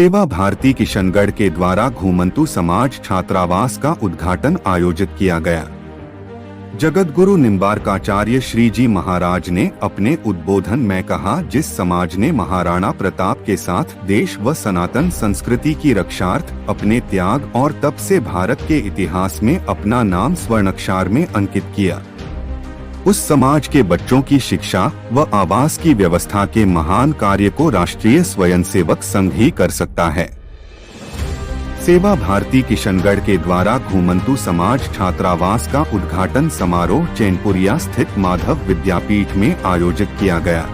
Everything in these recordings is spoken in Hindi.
सेवा भारती किशनगढ़ के द्वारा घुमंतु समाज छात्रावास का उद्घाटन आयोजित किया गया। जगतगुरु निम्बार्काचार्य श्री जी महाराज ने अपने उद्बोधन में कहा, जिस समाज ने महाराणा प्रताप के साथ देश व सनातन संस्कृति की रक्षार्थ अपने त्याग और तप से भारत के इतिहास में अपना नाम स्वर्णाक्षर में अंकित किया, उस समाज के बच्चों की शिक्षा व आवास की व्यवस्था के महान कार्य को राष्ट्रीय स्वयंसेवक संघ ही कर सकता है। सेवा भारती किशनगढ़ के द्वारा घुमंतु समाज छात्रावास का उद्घाटन समारोह चैनपुरिया स्थित माधव विद्यापीठ में आयोजित किया गया।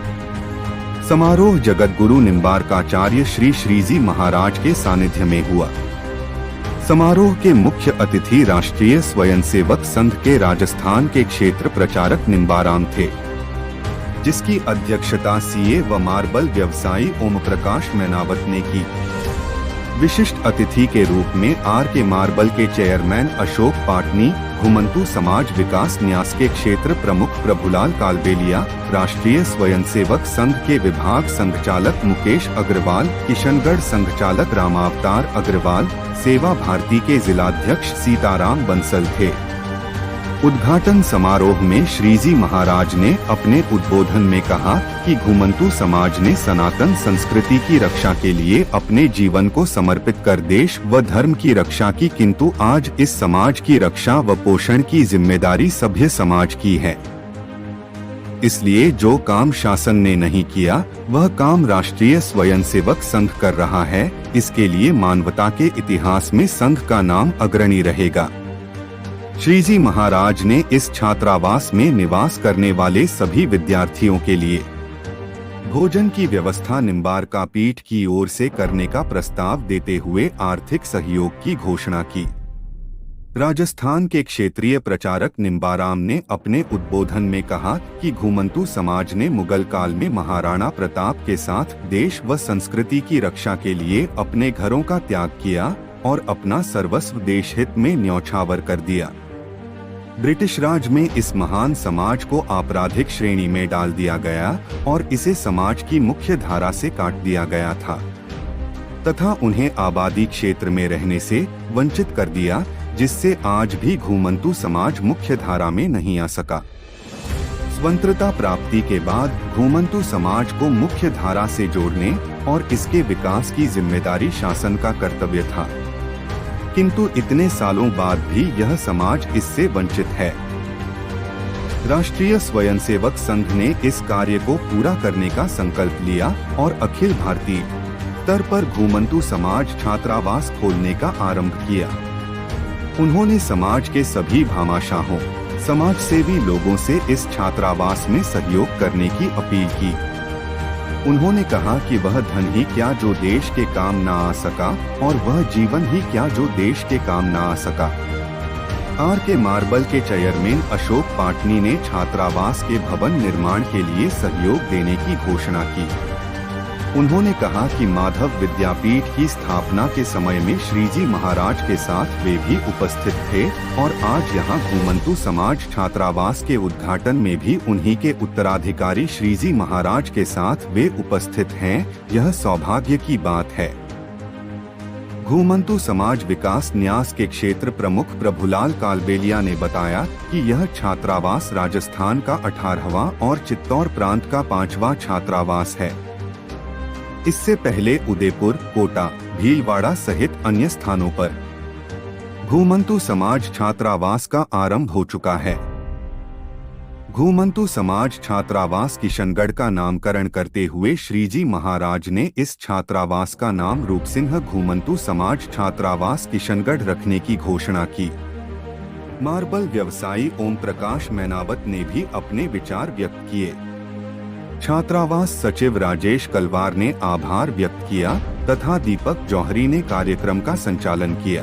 समारोह जगतगुरु निम्बार्काचार्य श्री श्रीजी महाराज के सानिध्य में हुआ। समारोह के मुख्य अतिथि राष्ट्रीय स्वयंसेवक संघ के राजस्थान के क्षेत्र प्रचारक निम्बाराम थे, जिसकी अध्यक्षता सीए व मार्बल व्यवसायी ओम प्रकाश मैनावत ने की। विशिष्ट अतिथि के रूप में आर के मार्बल के चेयरमैन अशोक पाटनी, घुमंतु समाज विकास न्यास के क्षेत्र प्रमुख प्रभुलाल कालबेलिया, राष्ट्रीय स्वयंसेवक संघ के विभाग संघचालक मुकेश अग्रवाल, किशनगढ़ संघचालक रामावतार अग्रवाल, सेवा भारती के जिलाध्यक्ष सीताराम बंसल थे। उद्घाटन समारोह में श्रीजी महाराज ने अपने उद्बोधन में कहा कि घुमंतु समाज ने सनातन संस्कृति की रक्षा के लिए अपने जीवन को समर्पित कर देश व धर्म की रक्षा की, किंतु आज इस समाज की रक्षा व पोषण की जिम्मेदारी सभ्य समाज की है। इसलिए जो काम शासन ने नहीं किया, वह काम राष्ट्रीय स्वयंसेवक संघ कर रहा है। इसके लिए मानवता के इतिहास में संघ का नाम अग्रणी रहेगा। श्रीजी महाराज ने इस छात्रावास में निवास करने वाले सभी विद्यार्थियों के लिए भोजन की व्यवस्था निम्बार्का पीठ की ओर से करने का प्रस्ताव देते हुए आर्थिक सहयोग की घोषणा की। राजस्थान के क्षेत्रीय प्रचारक निम्बाराम ने अपने उद्बोधन में कहा कि घुमंतु समाज ने मुगल काल में महाराणा प्रताप के साथ देश व संस्कृति की रक्षा के लिए अपने घरों का त्याग किया और अपना सर्वस्व देश हित में न्यौछावर कर दिया। ब्रिटिश राज में इस महान समाज को आपराधिक श्रेणी में डाल दिया गया और इसे समाज की मुख्य धारा से काट दिया गया था तथा उन्हें आबादी क्षेत्र में रहने से वंचित कर दिया, जिससे आज भी घुमंतु समाज मुख्य धारा में नहीं आ सका। स्वतंत्रता प्राप्ति के बाद घुमंतु समाज को मुख्य धारा से जोड़ने और इसके विकास की जिम्मेदारी शासन का कर्तव्य था, किंतु इतने सालों बाद भी यह समाज इससे वंचित है। राष्ट्रीय स्वयंसेवक संघ ने इस कार्य को पूरा करने का संकल्प लिया और अखिल भारतीय स्तर पर घुमंतु समाज छात्रावास खोलने का आरंभ किया। उन्होंने समाज के सभी भामाशाहों, समाज सेवी लोगों से इस छात्रावास में सहयोग करने की अपील की। उन्होंने कहा कि वह धन ही क्या जो देश के काम ना आ सका, और वह जीवन ही क्या जो देश के काम ना आ सका। आर के मार्बल के चेयरमैन अशोक पाटनी ने छात्रावास के भवन निर्माण के लिए सहयोग देने की घोषणा की। उन्होंने कहा कि माधव विद्यापीठ की स्थापना के समय में श्रीजी महाराज के साथ वे भी उपस्थित थे और आज यहाँ घुमंतु समाज छात्रावास के उद्घाटन में भी उन्हीं के उत्तराधिकारी श्रीजी महाराज के साथ वे उपस्थित हैं। यह सौभाग्य की बात है। घुमंतु समाज विकास न्यास के क्षेत्र प्रमुख प्रभुलाल कालबेलिया ने बताया कि यह छात्रावास राजस्थान का 18वां और चित्तौड़ प्रांत का 5वां छात्रावास है। इससे पहले उदयपुर, कोटा, भीलवाड़ा सहित अन्य स्थानों पर घुमंतु समाज छात्रावास का आरंभ हो चुका है। घुमंतु समाज छात्रावास किशनगढ़ का नामकरण करते हुए श्रीजी महाराज ने इस छात्रावास का नाम रूपसिंह घुमंतु समाज छात्रावास किशनगढ़ रखने की घोषणा की। मार्बल व्यवसायी ओम प्रकाश मैनावत ने भी अपने विचार व्यक्त किए। छात्रावास सचिव राजेश कलवार ने आभार व्यक्त किया तथा दीपक जौहरी ने कार्यक्रम का संचालन किया।